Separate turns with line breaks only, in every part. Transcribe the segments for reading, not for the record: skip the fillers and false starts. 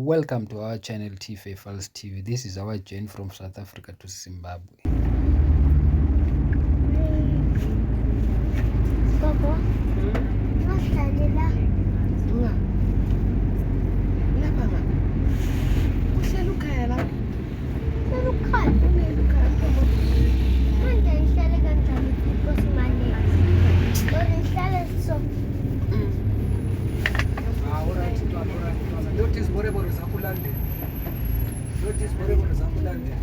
Welcome to our channel T Faithfuls TV. This is our journey from South Africa to Zimbabwe.
Baba, mahlalela.
Lapha ma. Uhlala ukhaya la.
Selukhaya unekhaya baba. Manje ngihlale kanjani because manje. Kodwa ngihlale so.
Alright. Notice whatever is akulande. Notice whatever is akulande.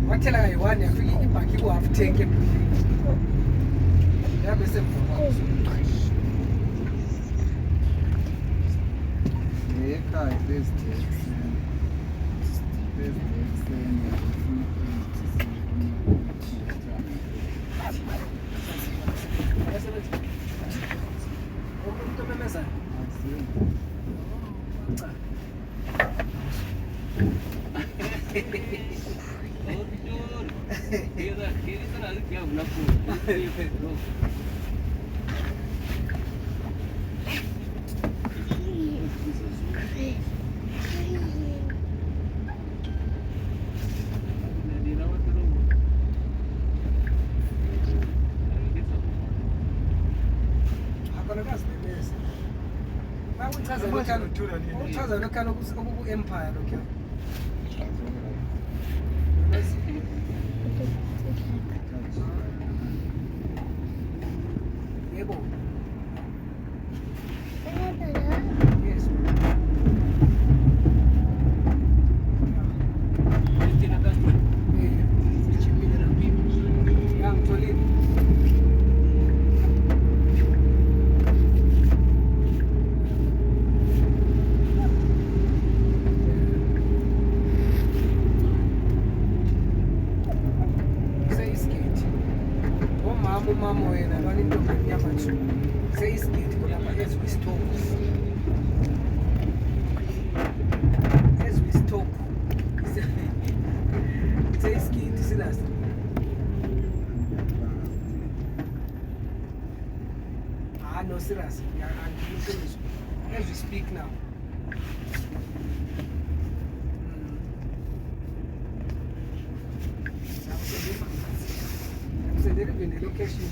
Watela yiwani yafika ibhanki ku-half-tank yabe semva
ekhaya
umuntu omemezana uchaza lokhana oku-empire lokho yebo yes yangitholile umama wena banintombi yamathu seyisigidi kulapha as we stop seyisigidi silasi no serious as we speak now even the location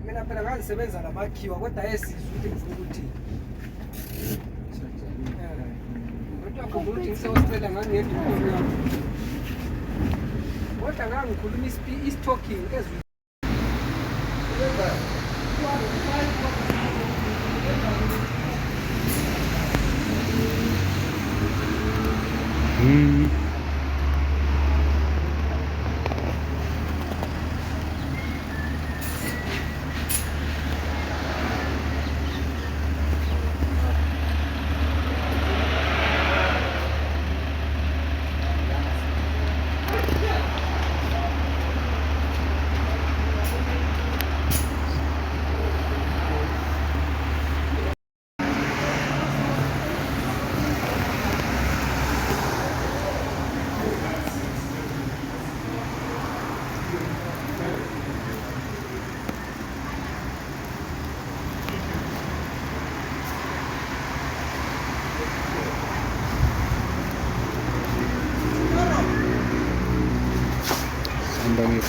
mina phela ngazisebenza lamakhiwa kodwa ayesizwe ukuthi ngifuna ukuthi kodwa akhumbula ukuthi ngisewasicela ngangiyedwa impilo yami kodwa ngangikhuluma i-stalking ezwe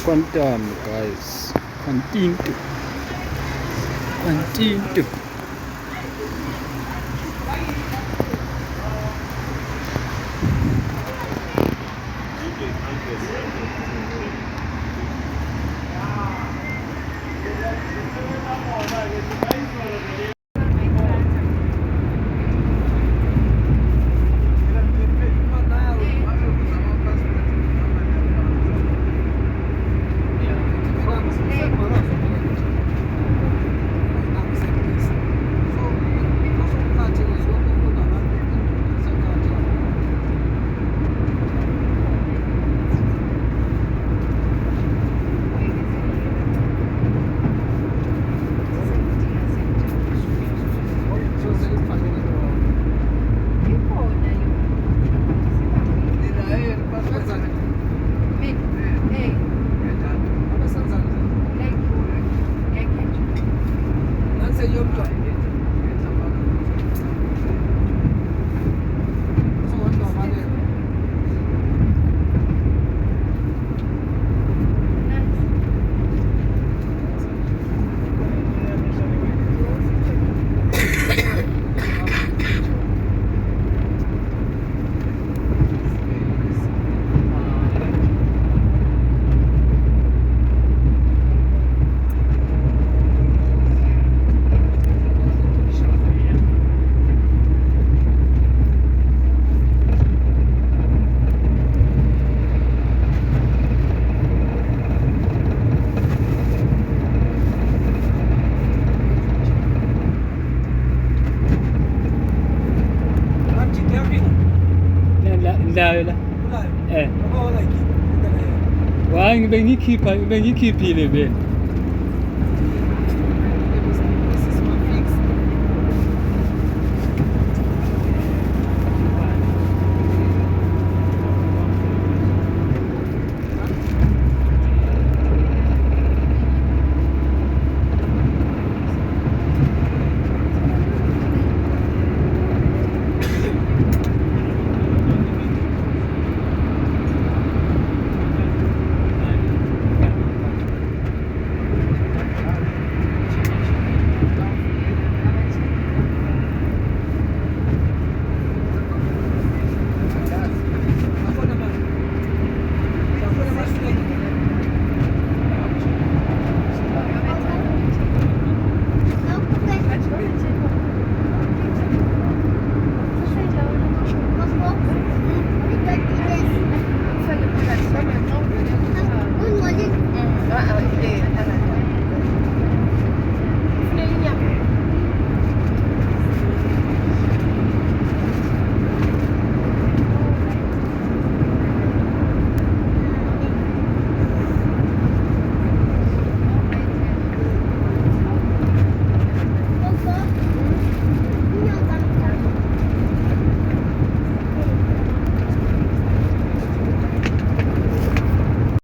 Quantum, guys. Quantinto. Quantinto.
nayo la.
Ulayo. Ngoba wala ikhipha.
Hayi ngibengikhiphile vele.